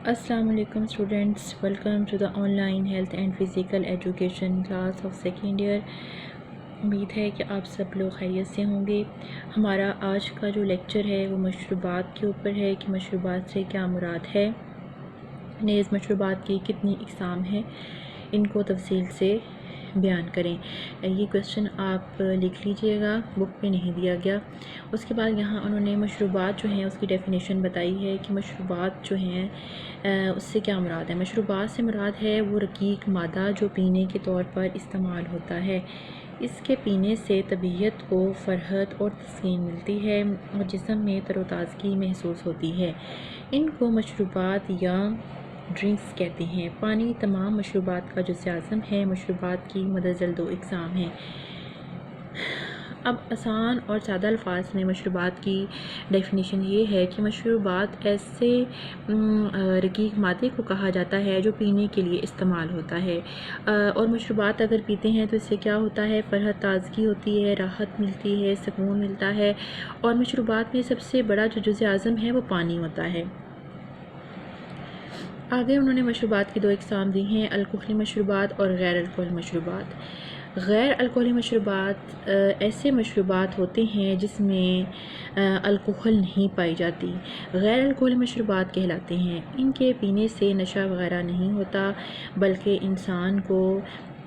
अस्सलाम वालेकुम students, welcome to the online health and physical education class of second year. उम्मीद है कि आप सब लोग खैरियत से होंगे। हमारा आज का जो लेक्चर है वो मशरूबात के ऊपर है कि मशरूबात से क्या मुराद है, नेज़ मशरूबात की कितनी इक़साम हैं, इनको तफसील से बयान करें। ये क्वेश्चन आप लिख लीजिएगा, बुक में नहीं दिया गया। उसके बाद यहाँ उन्होंने मशरूबात जो हैं उसकी डेफिनेशन बताई है कि मशरूबात जो हैं उससे क्या मुराद है। मशरूबात से मुराद है वो रकीक मादा जो पीने के तौर पर इस्तेमाल होता है। इसके पीने से तबीयत को फ़रहत और तस्कीन मिलती है और जिस्म में तरोताज़गी महसूस होती है। इनको मशरूबात या ड्रिंक्स कहते हैं। पानी तमाम मशरूबात का जुज़्ए आज़म है। मशरूबात की मुतअद्दिल दो इक़साम हैं। अब आसान और सादा अल्फाज में मशरूबात की डेफिनेशन ये है कि मशरूबात ऐसे रकीक मादे को कहा जाता है जो पीने के लिए इस्तेमाल होता है। और मशरूबात अगर पीते हैं तो इससे क्या होता है, फ़रहत ताज़गी होती है, राहत मिलती है, सुकून मिलता है। और मशरूबात में सबसे बड़ा जो जुज़्ए आज़म है वो पानी होता है। आगे उन्होंने मशरूबात की दो इक़साम दी हैं, अल्कोहली मशरूबात और गैर अल्कोहली मशरूबात। गैर अल्कोहली मशरूबात ऐसे मशरूबात होते हैं जिसमें अल्कोहल नहीं पाई जाती, गैर अल्कोहली मशरूबात कहलाते हैं। इनके पीने से नशा वगैरह नहीं होता, बल्कि इंसान को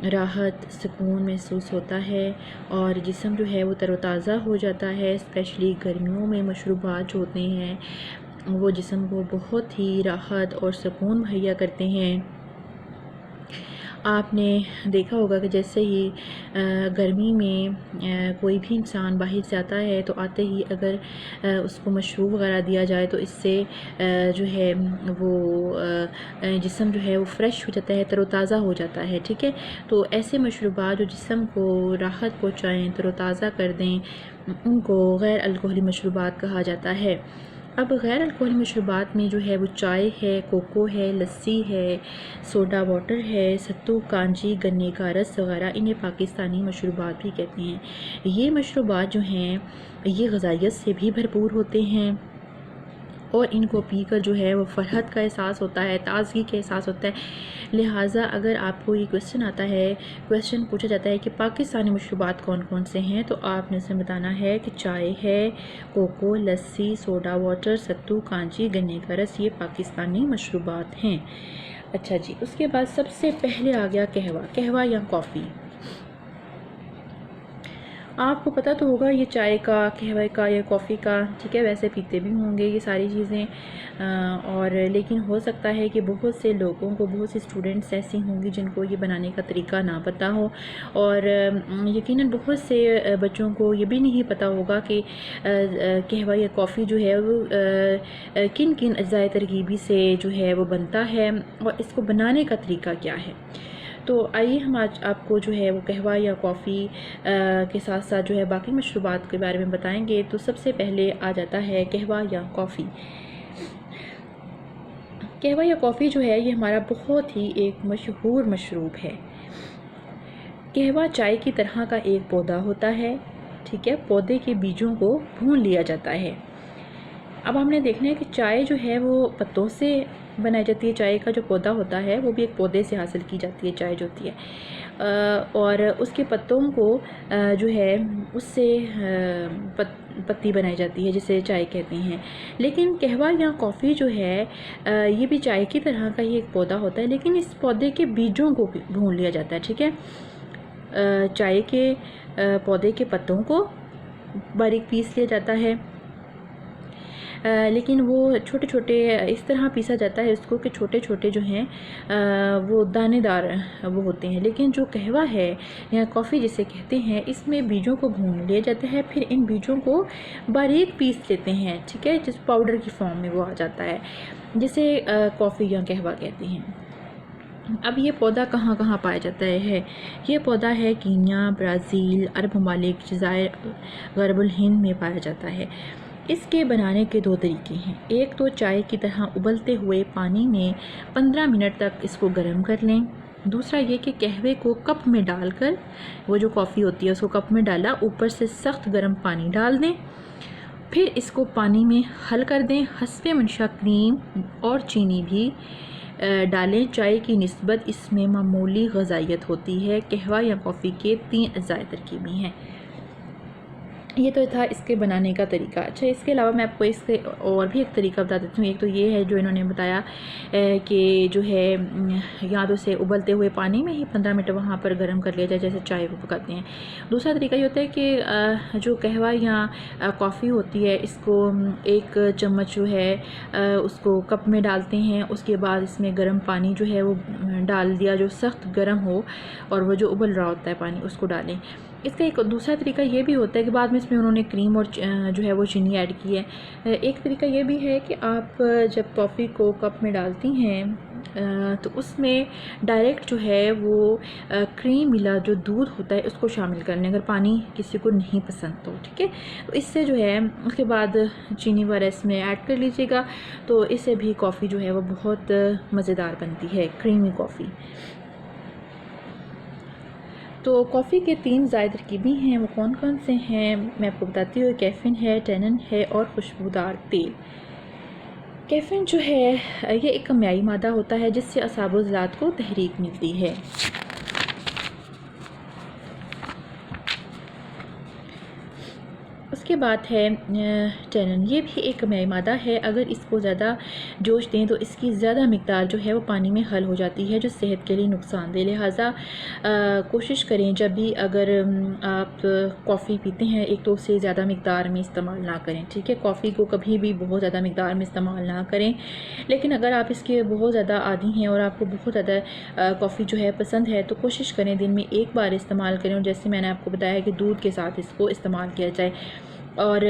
राहत सुकून महसूस होता है और जिस्म जो है वो तरोताज़ा हो जाता है। स्पेशली गर्मियों में मशरूबात जो होते हैं वो जिस्म को बहुत ही राहत और सुकून मुहैया करते हैं। आपने देखा होगा कि जैसे ही गर्मी में कोई भी इंसान बाहर से आता है तो आते ही अगर उसको मशरूब वगैरह दिया जाए तो इससे जो है वो जिस्म जो है वो फ़्रेश हो जाता है, तरोताज़ा हो जाता है। ठीक है, तो ऐसे मशरूबात जो जिस्म को राहत पहुँचाएँ, तरोताज़ा कर दें, उनको गैर अल्कोहली मशरूबात कहा जाता है। अब गैर अल्कोहली मशरूबात में जो है वो चाय है, कोको है, लस्सी है, सोडा वाटर है, सत्तू, कांजी, गन्ने का रस वगैरह, इन्हें पाकिस्तानी मशरूबात भी कहते हैं। ये मशरूबात जो हैं ये ग़िज़ाइयत से भी भरपूर होते हैं और इनको पीकर जो है वो फ़रहत का एहसास होता है, ताज़गी का एहसास होता है। लिहाजा अगर आपको ये क्वेश्चन आता है, क्वेश्चन पूछा जाता है कि पाकिस्तानी मशरूबात कौन कौन से हैं, तो आपने उसमें बताना है कि चाय है, कोको, लस्सी, सोडा वाटर, सत्तू, कांजी, गन्ने का रस, ये पाकिस्तानी मशरूबात हैं। अच्छा जी, उसके बाद सबसे पहले आ गया कहवा। कहवा या कॉफ़ी। आपको पता तो होगा ये चाय का, कहवे का या कॉफ़ी का, ठीक है, वैसे पीते भी होंगे ये सारी चीज़ें। और लेकिन हो सकता है कि बहुत से लोगों को, बहुत से स्टूडेंट्स ऐसी होंगी जिनको ये बनाने का तरीका ना पता हो और यकीनन बहुत से बच्चों को ये भी नहीं पता होगा कि कहवा या कॉफ़ी जो है वो किन किन अज़ाए तरकीबी से जो है वो बनता है और इसको बनाने का तरीका क्या है। तो आइए हम आज आपको जो है वो कहवा या कॉफ़ी के साथ साथ जो है बाकी मशरूबात के बारे में बताएंगे। तो सबसे पहले आ जाता है कहवा या कॉफ़ी। कहवा या कॉफ़ी जो है ये हमारा बहुत ही एक मशहूर मशरूब है। कहवा चाय की तरह का एक पौधा होता है, ठीक है, पौधे के बीजों को भून लिया जाता है। अब हमने देखना है कि चाय जो है वो पत्तों से बनाई जाती है। चाय का जो पौधा होता है वो भी एक पौधे से हासिल की जाती है चाय जो होती है, और उसके पत्तों को जो है उससे पत्ती बनाई जाती है जिसे चाय कहते हैं। लेकिन कहवा या कॉफ़ी जो है ये भी चाय की तरह का ही एक पौधा होता है, लेकिन इस पौधे के बीजों को भून लिया जाता है। ठीक है, चाय के पौधे के पत्तों को बारीक पीस लिया जाता है, लेकिन वो छोटे छोटे इस तरह पीसा जाता है इसको कि छोटे छोटे जो हैं वो दानेदार वो होते हैं। लेकिन जो कहवा है या कॉफ़ी जिसे कहते हैं, इसमें बीजों को भून लिया जाता है, फिर इन बीजों को बारीक पीस लेते हैं, ठीक है, जिस पाउडर की फॉर्म में वो आ जाता है, जिसे कॉफ़ी या कहवा कहते हैं। अब ये पौधा कहाँ कहाँ पाया जाता है। ये पौधा है कीनिया, ब्राज़ील, अरब ममालिक, जज़ायर, गरबुल हिंद में पाया जाता है। इसके बनाने के दो तरीके हैं। एक तो चाय की तरह उबलते हुए पानी में 15 मिनट तक इसको गर्म कर लें। दूसरा ये कि कहवे को कप में डालकर, वो जो कॉफ़ी होती है उसको कप में डाला, ऊपर से सख्त गर्म पानी डाल दें, फिर इसको पानी में हल कर दें। हस्बे मंशा क्रीम और चीनी भी डालें। चाय की निस्बत इसमें मामूली ग़िज़ाइयत होती है। कहवा या कॉफ़ी के 3 अज़ाए तरकीबी हैं। ये तो था इसके बनाने का तरीका। अच्छा, इसके अलावा मैं आपको इसके और भी एक तरीका बता देती हूँ। एक तो ये है जो इन्होंने बताया कि जो है या तो उसे उबलते हुए पानी में ही 15 मिनट वहाँ पर गर्म कर लिया जाए, जैसे चाय को पकाते हैं। दूसरा तरीका ये होता है कि जो कहवा या कॉफ़ी होती है, इसको 1 चम्मच जो है उसको कप में डालते हैं। उसके बाद इसमें गर्म पानी जो है वो डाल दिया, जो सख्त गर्म हो, और वो जो उबल रहा होता है पानी उसको डालें। इसका एक दूसरा तरीका ये भी होता है कि बाद में इसमें उन्होंने क्रीम और जो है वो चीनी ऐड की है। एक तरीका ये भी है कि आप जब कॉफ़ी को कप में डालती हैं तो उसमें डायरेक्ट जो है वो क्रीम मिला जो दूध होता है उसको शामिल कर लें, अगर पानी किसी को नहीं पसंद तो, ठीक है। तो इससे जो है उसके बाद चीनी वगैरह इसमें ऐड कर लीजिएगा, तो इससे भी कॉफ़ी जो है वो बहुत मज़ेदार बनती है, क्रीमी कॉफ़ी। तो कॉफ़ी के 3 ज़ायद तरकीबी हैं, वो कौन कौन से हैं मैं आपको बताती हूँ। कैफ़ीन है, टैनिन है और खुशबूदार तेल। कैफ़ीन जो है ये एक केमियाई मादा होता है जिससे असाब व ज़ात को तहरीक मिलती है। उसके बाद है टैनिन। ये भी एक केमियाई मादा है। अगर इसको ज़्यादा जोश दें तो इसकी ज़्यादा मिकदार जो है वो पानी में हल हो जाती है, जो सेहत के लिए नुकसानदेह। लिहाजा कोशिश करें जब भी अगर आप कॉफ़ी पीते हैं, एक तो उससे ज़्यादा मिकदार में इस्तेमाल ना करें, ठीक है। कॉफ़ी को कभी भी बहुत ज़्यादा मिकदार में इस्तेमाल ना करें। लेकिन अगर आप इसके बहुत ज़्यादा आदी हैं और आपको बहुत ज़्यादा कॉफ़ी जो है पसंद है, तो कोशिश करें दिन में 1 बार इस्तेमाल करें। और जैसे मैंने आपको बताया कि दूध के साथ इसको इस्तेमाल किया जाए और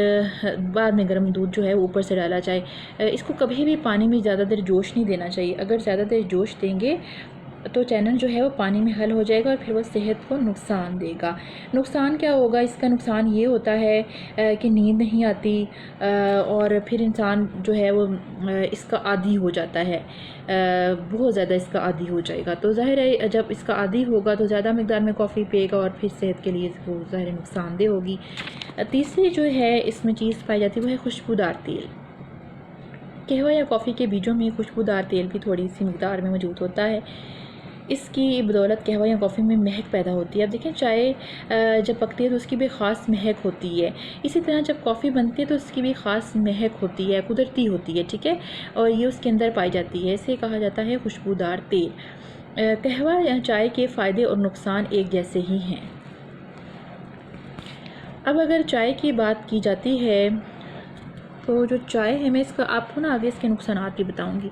बाद में गर्म दूध जो है ऊपर से डाला जाए। इसको कभी भी पानी में ज़्यादा देर जोश नहीं देना चाहिए। अगर ज़्यादा देर जोश देंगे तो टैनिन जो है वो पानी में हल हो जाएगा और फिर वो सेहत को नुकसान देगा। नुकसान क्या होगा इसका? नुकसान ये होता है कि नींद नहीं आती और फिर इंसान जो है वो इसका आदी हो जाता है, बहुत ज़्यादा इसका आदी हो जाएगा। तो ज़ाहिर है जब इसका आदी होगा तो ज़्यादा मिकदार में कॉफ़ी पिएगा और फिर सेहत के लिए वो ज़ाहिर नुकसानदेह होगी। तीसरी जो है इसमें चीज़ पाई जाती है वो है खुशबूदार तेल। कहवा या कॉफ़ी के बीजों में खुशबूदार तेल भी थोड़ी सी मिकदार में मौजूद होता है। इसकी बदौलत कहवा या कॉफ़ी में महक पैदा होती है। अब देखें, चाय जब पकती है तो उसकी भी ख़ास महक होती है। इसी तरह जब कॉफ़ी बनती है तो उसकी भी ख़ास महक होती है, कुदरती होती है, ठीक है, और ये उसके अंदर पाई जाती है। इसे कहा जाता है खुशबूदार तेल। कहवा या चाय के फ़ायदे और नुकसान एक जैसे ही हैं। अब अगर चाय की बात की जाती है तो जो चाय है, मैं इसका आपको ना आगे इसके नुकसानात भी बताऊंगी।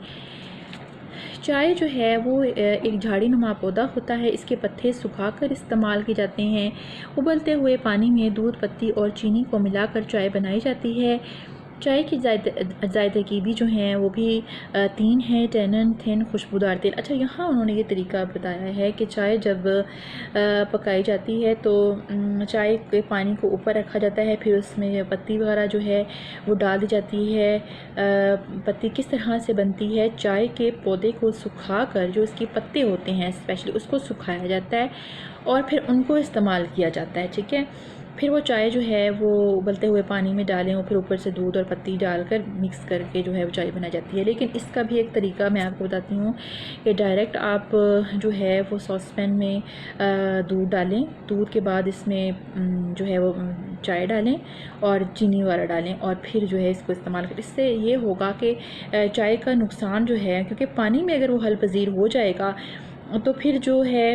चाय जो है वो एक झाड़ी नुमा पौधा होता है। इसके पत्ते सुखाकर इस्तेमाल किए जाते हैं। उबलते हुए पानी में दूध, पत्ती और चीनी को मिलाकर चाय बनाई जाती है। चाय की ज़ायद तरकीबी जो हैं वो भी 3 हैं, टैनिन, थिन, खुशबूदार तेल। अच्छा, यहाँ उन्होंने ये तरीका बताया है कि चाय जब पकाई जाती है तो चाय के पानी को ऊपर रखा जाता है, फिर उसमें पत्ती वगैरह जो है वो डाल दी जाती है। पत्ती किस तरह से बनती है? चाय के पौधे को सुखा कर, जो इसके पत्ते होते हैं स्पेशली, उसको सुखाया जाता है और फिर उनको इस्तेमाल किया जाता है, ठीक है। फिर वो चाय जो है वो उबलते हुए पानी में डालें और फिर ऊपर से दूध और पत्ती डालकर मिक्स करके जो है वो चाय बनाई जाती है। लेकिन इसका भी एक तरीका मैं आपको बताती हूँ कि डायरेक्ट आप जो है वो सॉसपैन में दूध डालें, दूध के बाद इसमें जो है वो चाय डालें और चीनी वगैरह डालें और फिर जो है इसको इस्तेमाल करें। इससे ये होगा कि चाय का नुकसान जो है, क्योंकि पानी में अगर वो हल पजीर हो जाएगा तो फिर जो है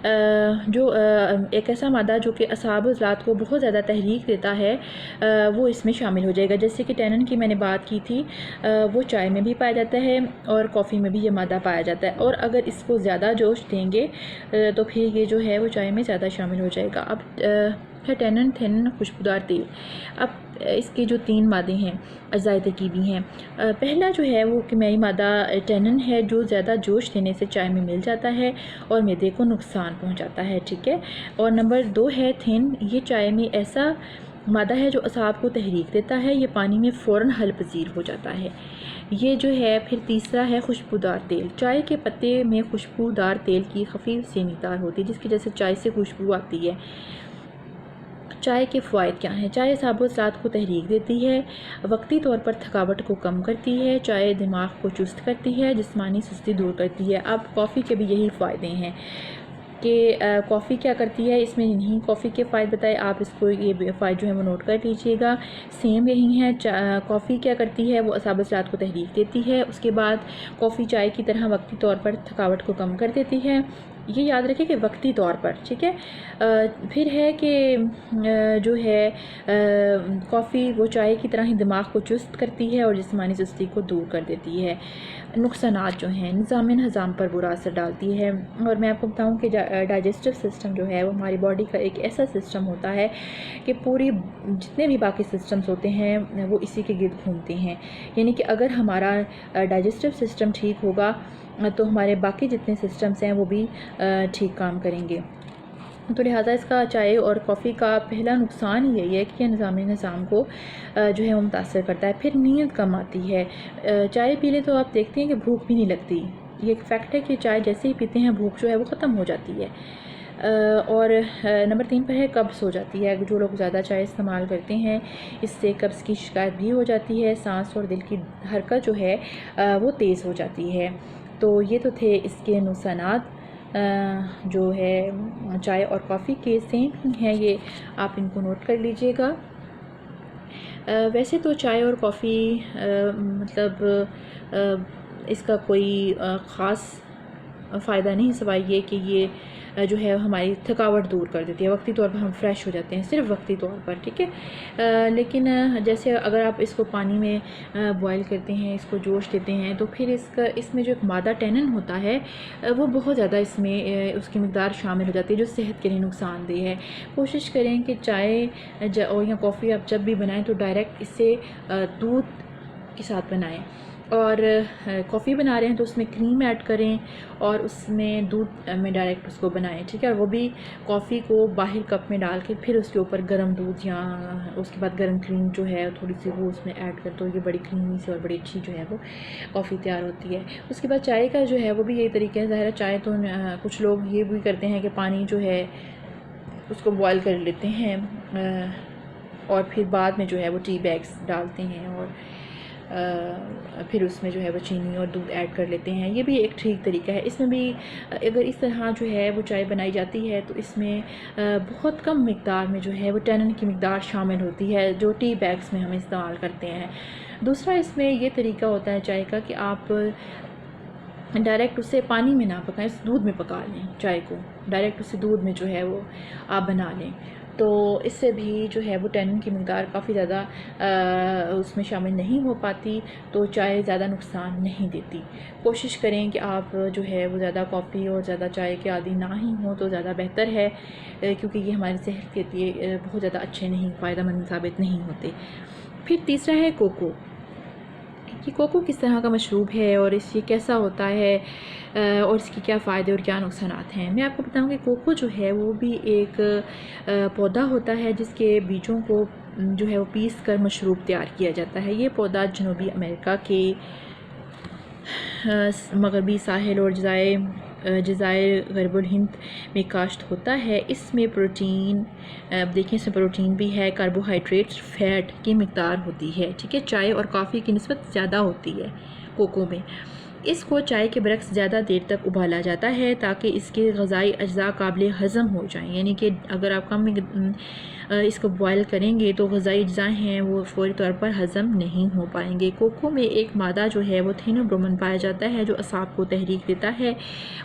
एक ऐसा मादा जो कि असाब ज़ात को बहुत ज़्यादा तहरीक देता है वो इसमें शामिल हो जाएगा। जैसे कि टैनिन की मैंने बात की थी, वो चाय में भी पाया जाता है और कॉफ़ी में भी ये मादा पाया जाता है। और अगर इसको ज़्यादा जोश देंगे तो फिर ये जो है वो चाय में ज़्यादा शामिल हो जाएगा। अब है टैनिन, थिन, खुशबूदार तेल। अब इसके जो 3 मादे हैं अज़ाए तरकीबी हैं। पहला जो है वो केमियाई मादा टैनिन है, जो ज़्यादा जोश देने से चाय में मिल जाता है और मैदे को नुकसान पहुंचाता है, ठीक है। और नंबर 2 है थिन। ये चाय में ऐसा मादा है जो असाब को तहरीक देता है, ये पानी में फ़ौरन हल पजीर हो जाता है। ये जो है फिर तीसरा है खुशबूदार तेल। चाय के पत्ते में खुशबूदार तेल की खफीफ सी मिकदार होती है जिसकी वजह से चाय से खुशबू आती है। चाय के फ़वाइद क्या हैं? चाय असाब-ओ-अज़्ज़ात को तहरीक देती है, वक्ती तौर पर थकावट को कम करती है, चाय दिमाग को चुस्त करती है, जिस्मानी सुस्ती दूर करती है। अब कॉफ़ी के भी यही फ़ायदे हैं कि कॉफ़ी क्या करती है, इसमें इन्हीं कॉफ़ी के फ़ायदे बताए, आप इसको ये फ़ायदे जो है वो नोट कर लीजिएगा। सेम यही है, कॉफ़ी क्या करती है, वो असाब-ओ-अज़्ज़ात को तहरीक देती है। उसके बाद कॉफ़ी चाय की तरह वक्ती तौर पर थकावट को कम कर देती है, ये याद रखें कि वक्ती तौर पर, ठीक है। फिर है कि जो है कॉफ़ी वो चाय की तरह ही दिमाग को चुस्त करती है और जिस्मानी सुस्ती को दूर कर देती है। नुकसानात जो हैं, निज़ाम-ए-हज़ाम पर बुरा असर डालती है। और मैं आपको बताऊँ कि डाइजेस्टिव सिस्टम जो है वो हमारी बॉडी का एक ऐसा सिस्टम होता है कि पूरी जितने भी बाकी सिस्टम्स होते हैं वो इसी के गिर्द घूमते हैं। यानी कि अगर हमारा डाइजेस्टिव सिस्टम ठीक होगा तो हमारे बाकी जितने सिस्टम्स हैं वो भी ठीक काम करेंगे। तो लिहाजा इसका चाय और कॉफ़ी का पहला नुकसान ही यही है कि यह निज़ाम को जो है वो मुतासर करता है। फिर नींद कम आती है। चाय पी लें तो आप देखते हैं कि भूख भी नहीं लगती। ये एक फ़ैक्ट है कि चाय जैसे ही पीते हैं भूख जो है वो ख़त्म हो जाती है। और नंबर 3 पर है कब्ज़ हो जाती है। जो लोग ज़्यादा चाय इस्तेमाल करते हैं इससे कब्ज़ की शिकायत भी हो जाती है। सांस और दिल की हरकत जो है वो तेज़ हो जाती है। तो ये तो थे इसके नुकसानात। जो है चाय और कॉफ़ी के सेम ही हैं, ये आप इनको नोट कर लीजिएगा। वैसे तो चाय और कॉफ़ी मतलब इसका कोई ख़ास फ़ायदा नहीं सिवाय ये कि ये जो है हमारी थकावट दूर कर देती है, वक्ती तौर पर हम फ्रेश हो जाते हैं, सिर्फ वक्ती तौर पर, ठीक है। लेकिन जैसे अगर आप इसको पानी में बॉयल करते हैं, इसको जोश देते हैं, तो फिर इसमें जो एक मादा टैनिन होता है वो बहुत ज़्यादा इसमें उसकी मिक़दार शामिल हो जाती है जो सेहत के लिए नुकसानदेह है। कोशिश करें कि चाय और या कॉफ़ी आप जब भी बनाएं तो डायरेक्ट इससे दूध के साथ बनाएं। और कॉफ़ी बना रहे हैं तो उसमें क्रीम ऐड करें और उसमें दूध में डायरेक्ट उसको बनाएं, ठीक है। और वो भी कॉफ़ी को बाहर कप में डाल के फिर उसके ऊपर गर्म दूध या उसके बाद गर्म क्रीम जो है थोड़ी सी वो उसमें ऐड कर दो, ये बड़ी क्रीमी सी और बड़ी अच्छी जो है वो कॉफ़ी तैयार होती है। उसके बाद चाय का जो है वो भी यही तरीका है। ज़ाहिर है चाय तो कुछ लोग ये भी करते हैं कि पानी जो है उसको बॉयल कर लेते हैं और फिर बाद में जो है वो टी बैग्स डालते हैं और फिर उसमें जो है वो चीनी और दूध ऐड कर लेते हैं। ये भी एक ठीक तरीका है। इसमें भी अगर इस तरह जो है वो चाय बनाई जाती है तो इसमें बहुत कम मिक़दार में जो है वो टैनिन की मिक़दार शामिल होती है जो टी बैग्स में हम इस्तेमाल करते हैं। दूसरा इसमें ये तरीका होता है चाय का कि आप डायरेक्ट उसे पानी में ना पकाएं, दूध में पका लें चाय को, डायरेक्ट उसे दूध में जो है वो आप बना लें, तो इससे भी जो है वो टैनिन की मिक़दार काफ़ी ज़्यादा उसमें शामिल नहीं हो पाती, तो चाय ज़्यादा नुकसान नहीं देती। कोशिश करें कि आप जो है वो ज़्यादा कॉफ़ी और ज़्यादा चाय के आदी ना ही हों तो ज़्यादा बेहतर है, क्योंकि ये हमारी सेहत के लिए बहुत ज़्यादा अच्छे नहीं, फ़ायदेमंद साबित नहीं होते। फिर तीसरा है कोको। कि कोको किस तरह का मशरूब है और ये कैसा होता है और इसके क्या फ़ायदे और क्या नुकसानात हैं। मैं आपको बताऊँ कि कोको जो है वो भी एक पौधा होता है जिसके बीजों को जो है वो पीस कर मशरूब तैयार किया जाता है। ये पौधा जनूबी अमेरिका के मगरबी साहिल और जज़ायर गरबुल हिंद में काश्त होता है। इसमें प्रोटीन देखें, इसमें प्रोटीन भी है, कार्बोहाइड्रेट्स, फ़ैट की मिक़दार होती है, ठीक है। चाय और कॉफ़ी की निस्बत ज़्यादा होती है कोको में। इसको चाय के बरक्स ज़्यादा देर तक उबाला जाता है ताकि इसके ग़ज़ाई अज्जा काबिल हज़म हो जाएं, यानी कि अगर आप कम इसको बॉयल करेंगे तो ग़ज़ाई अज्जा हैं वो फ़ौरी तौर पर हज़म नहीं हो पाएंगे। कोको में एक मादा जो है वो थियोब्रोमाइन पाया जाता है जो असाब को तहरीक देता है।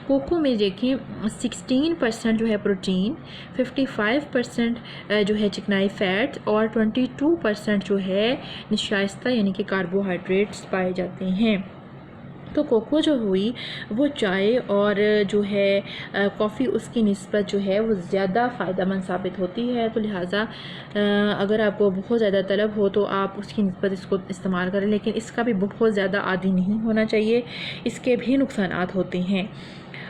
कोको में देखें 16% जो है प्रोटीन, 55% जो है चिकनाई फ़ैट और 22% जो है निशास्ता यानी कि कार्बोहाइड्रेट्स पाए जाते हैं। तो कोको जो हुई वो चाय और जो है कॉफ़ी उसकी निस्बत जो है वो ज़्यादा फ़ायदेमंद साबित होती है। तो लिहाजा अगर आपको बहुत ज़्यादा तलब हो तो आप उसकी निस्बत इसको इस्तेमाल करें, लेकिन इसका भी बहुत ज़्यादा आदी नहीं होना चाहिए, इसके भी नुकसानात होते हैं।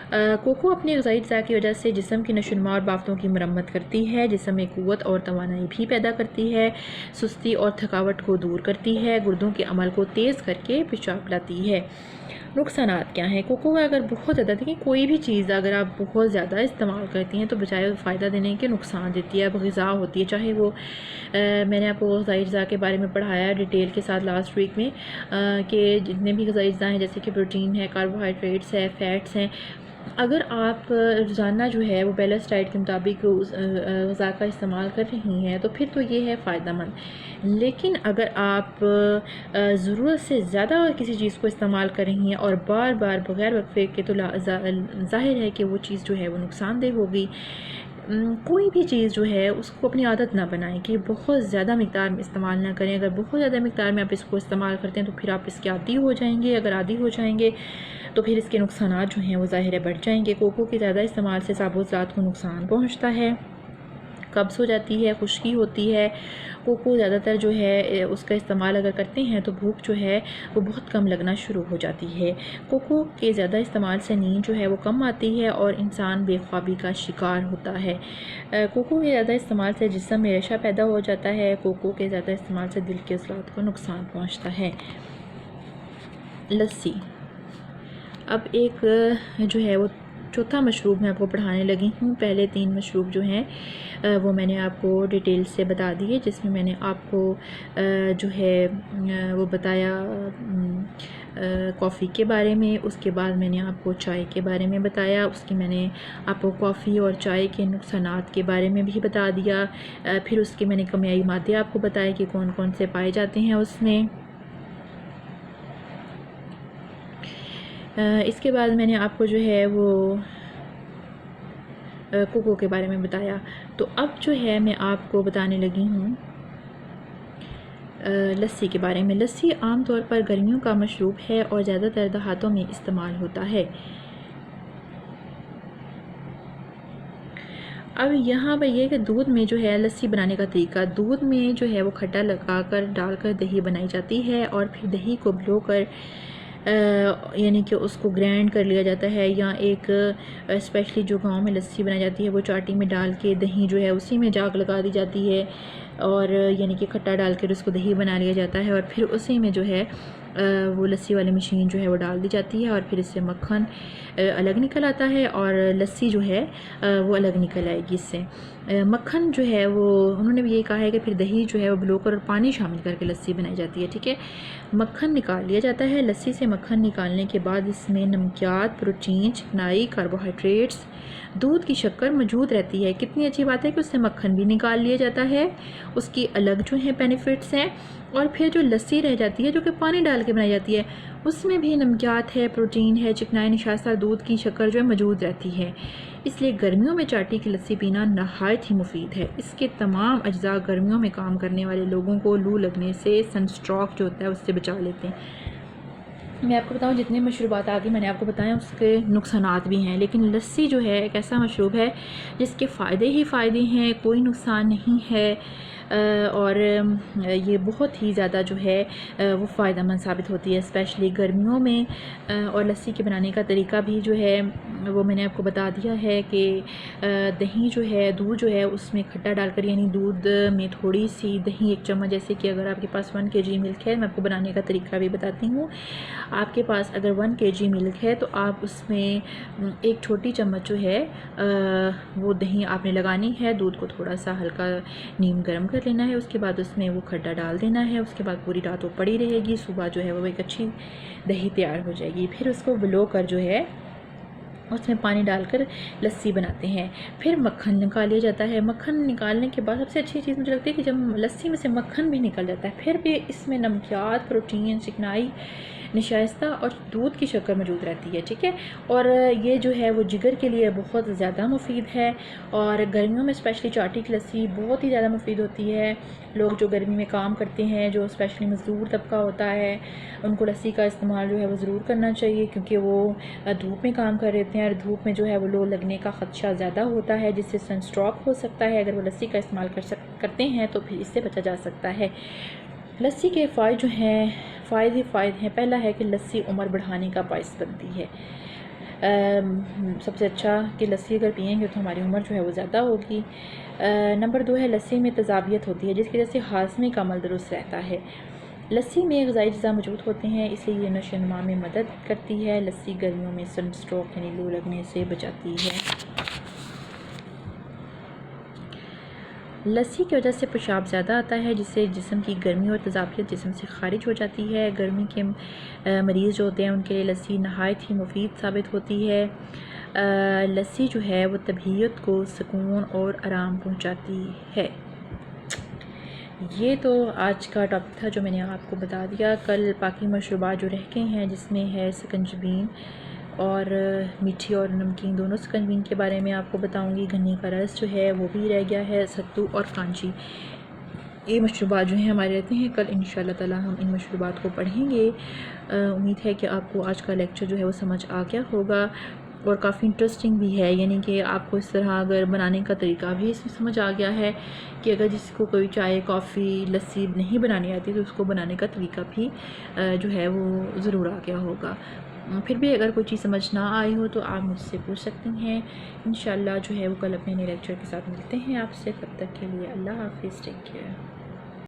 कोको अपनी ग़िज़ाई अज्जा की वजह से जिस्म की नशोनुमा और बाफ़तों की मरम्मत करती है, जिस्म में क़ुव्वत और तवानाई भी पैदा करती है, सुस्ती और थकावट को दूर करती है, गुर्दों के अमल को तेज़ करके पेशाब लाती है। नुकसानात क्या हैं? कोको का अगर बहुत ज़्यादा, देखिए कोई भी चीज़ अगर आप बहुत ज़्यादा इस्तेमाल करती हैं तो बजाय फ़ायदा देने के नुकसान देती है। अब ग़िज़ा होती है, चाहे वो मैंने आपको ग़िज़ाई अज्जा के बारे में पढ़ाया डिटेल के साथ लास्ट वीक में कि जितने भी ग़िज़ाई अज्जा हैं जैसे कि प्रोटीन है, कार्बोहाइड्रेट्स है, फ़ैट्स हैं, अगर आप रोज़ाना जो है वो बैलेंस डाइट के मुताबिक उस ग़िज़ा का इस्तेमाल कर रही हैं तो फिर तो ये है फ़ायदेमंद। लेकिन अगर आप ज़रूरत से ज़्यादा किसी चीज़ को इस्तेमाल कर रही हैं और बार बार बग़ैर वक़्फ़े के, तो ज़ाहिर है कि वो चीज़ जो है वो नुकसानदेह होगी। कोई भी चीज़ जो है उसको अपनी आदत ना बनाएं कि बहुत ज़्यादा मिक़दार में इस्तेमाल ना करें। अगर बहुत ज़्यादा मिक़दार में आप इसको इस्तेमाल करते हैं तो फिर आप इसके आदी हो जाएंगे। अगर आदी हो जाएंगे तो फिर इसके नुकसानात जो हैं वो ज़ाहिर है बढ़ जाएंगे। कोको के ज़्यादा इस्तेमाल से साबुत को नुकसान पहुँचता है, कब्ज़ हो जाती है, खुश्की होती है। कोको ज़्यादातर जो है उसका इस्तेमाल अगर करते हैं तो भूख जो है वो बहुत कम लगना शुरू हो जाती है। कोको के ज़्यादा इस्तेमाल से नींद जो है वो कम आती है और इंसान बेख्वाबी का शिकार होता है। कोको के ज़्यादा इस्तेमाल से जिस्म में रेशा पैदा हो जाता है। कोको के ज़्यादा इस्तेमाल से दिल के अज़लात को नुकसान पहुँचता है। लस्सी, अब एक जो है वो चौथा मशरूब मैं आपको पढ़ाने लगी हूँ। पहले 3 मशरूब जो हैं वो मैंने आपको डिटेल से बता दिए, जिसमें मैंने आपको जो है वो बताया कॉफ़ी के बारे में, उसके बाद मैंने आपको चाय के बारे में बताया, उसकी मैंने आपको कॉफ़ी और चाय के नुकसानात के बारे में भी बता दिया। फिर उसके मैंने केमियाई मादे आपको बताए कि कौन कौन से पाए जाते हैं उसमें। इसके बाद मैंने आपको जो है वो कोको के बारे में बताया। तो अब जो है मैं आपको बताने लगी हूँ लस्सी के बारे में। लस्सी आम तौर पर गर्मियों का मशरूब है और ज़्यादातर देहातों में इस्तेमाल होता है। अब यहाँ पर यह कि दूध में जो है लस्सी बनाने का तरीका, दूध में जो है वो खट्टा लगाकर डालकर दही बनाई जाती है और फिर दही को भिगोकर यानी कि उसको ग्राइंड कर लिया जाता है, या एक स्पेशली जो गांव में लस्सी बनाई जाती है वो चाटी में डाल के दही जो है उसी में जाग लगा दी जाती है और यानी कि खट्टा डाल कर उसको दही बना लिया जाता है और फिर उसी में जो है वो लस्सी वाली मशीन जो है वो डाल दी जाती है और फिर इससे मक्खन अलग निकल आता है और लस्सी जो है वो अलग निकल आएगी इससे। मक्खन जो है वो उन्होंने भी यही कहा है कि फिर दही जो है वो भिगोकर और पानी शामिल करके लस्सी बनाई जाती है। ठीक है, मक्खन निकाल लिया जाता है। लस्सी से मक्खन निकालने के बाद इसमें नमकियात, प्रोटीन, चिकनाई, कार्बोहाइड्रेट्स, दूध की शक्कर मौजूद रहती है। कितनी अच्छी बात है कि उससे मक्खन भी निकाल लिया जाता है, उसकी अलग जो है बेनिफिट्स हैं। और फिर जो लस्सी रह जाती है जो कि पानी डाल के बनाई जाती है उसमें भी नमकियात है, प्रोटीन है, चिकनाई, निशास्ता, दूध की शक्कर जो है मौजूद रहती है। इसलिए गर्मियों में चाटी की लस्सी पीना नहायत ही मुफीद है। इसके तमाम अज्जा गर्मियों में काम करने वाले लोगों को लू लगने से, सनस्ट्रोक जो होता है उससे बचा लेते हैं। मैं आपको बताऊं जितने मशरूबात आगे मैंने आपको बताया उसके नुकसानात भी हैं, लेकिन लस्सी जो है एक ऐसा मशरूब है जिसके फ़ायदे ही फ़ायदे हैं, कोई नुकसान नहीं है और ये बहुत ही ज़्यादा जो है वो फ़ायदेमंद साबित होती है स्पेशली गर्मियों में। और लस्सी के बनाने का तरीका भी जो है वो मैंने आपको बता दिया है कि दही जो है, दूध जो है उसमें खट्टा डालकर, यानी दूध में थोड़ी सी दही 1 चम्मच, जैसे कि अगर आपके पास 1 kg मिल्क है, मैं आपको बनाने का तरीका भी बताती हूँ। आपके पास अगर 1 kg मिल्क है तो आप उसमें 1 छोटी चम्मच जो है वो दही आपने लगानी है। दूध को थोड़ा सा हल्का नीम गर्म कर लेना है, उसके बाद उसमें वो खट्टा डाल देना है। उसके बाद पूरी रात वो पड़ी रहेगी, सुबह जो है वो एक अच्छी दही तैयार हो जाएगी। फिर उसको भिगो कर जो है उसमें पानी डालकर लस्सी बनाते हैं। फिर मक्खन निकाल लिया जाता है। मक्खन निकालने के बाद सबसे अच्छी चीज़ मुझे लगती है कि जब लस्सी में से मक्खन भी निकल जाता है फिर भी इसमें नमकियात, प्रोटीन, चिकनाई, निशास्ता और दूध की शक्कर मौजूद रहती है। ठीक है, और ये जो है वो जिगर के लिए बहुत ज़्यादा मुफीद है और गर्मियों में स्पेशली चाटी की लस्सी बहुत ही ज़्यादा मुफीद होती है। लोग जो गर्मी में काम करते हैं, जो स्पेशली मज़दूर तबका होता है, उनको लस्सी का इस्तेमाल जो है वो ज़रूर करना चाहिए क्योंकि वो धूप में काम कर रहे हैं और धूप में जो है वो लो लगने का ख़दशा ज़्यादा होता है जिससे सनस्ट्रोक हो सकता है। अगर वो लस्सी का इस्तेमाल करते हैं तो फिर इससे बचा जा सकता है। लस्सी के फ़ायदे जो हैं फ़ायदे हैं। पहला है कि लस्सी उम्र बढ़ाने का बाइस बनती है। सबसे अच्छा कि लस्सी अगर पिएंगे तो हमारी उम्र जो है वो ज़्यादा होगी। नंबर 2 है लस्सी में तेज़ाबियत होती है जिसकी वजह से हाज़मे का अमल दुरुस्त रहता है। लस्सी में ग़िज़ाई अज्जा मौजूद होते हैं इसलिए ये नशोनुमा में मदद करती है। लस्सी गर्मियों में सनस्ट्रोक यानी लू लगने से बचाती है। लस्सी की वजह से पेशाब ज़्यादा आता है जिससे जिस्म की गर्मी और तेज़ाबियत जिस्म से ख़ारिज हो जाती है। गर्मी के मरीज़ जो होते हैं उनके लिए लस्सी नहायत ही मुफीद साबित होती है। लस्सी जो है वो तबीयत को सुकून और आराम पहुंचाती है। ये तो आज का टॉपिक था जो मैंने आपको बता दिया। कल बाकी मशरूबात जो रह गए हैं जिसमें है सकंजबीन और मीठी और नमकीन दोनों सकंजबीन के बारे में आपको बताऊंगी। गन्ने का रस जो है वो भी रह गया है, सत्तू और कांची, ये मशरूबात जो हैं हमारे रहते हैं। कल इंशाल्लाह ताला हम इन मशरूबात को पढ़ेंगे। उम्मीद है कि आपको आज का लेक्चर जो है वो समझ आ गया होगा और काफ़ी इंटरेस्टिंग भी है, यानी कि आपको इस तरह अगर बनाने का तरीका भी इसमें समझ आ गया है कि अगर जिसको कोई चाय कॉफ़ी लस्सी नहीं बनानी आती तो उसको बनाने का तरीका भी जो है वो ज़रूर आ गया होगा। फिर भी अगर कोई चीज़ समझ ना आई हो तो आप मुझसे पूछ सकती हैं। इंशाल्लाह जो है वो कल अपने नए लेक्चर के साथ मिलते हैं आपसे। तब तक के लिए अल्लाह हाफ़िज़, टेक केयर।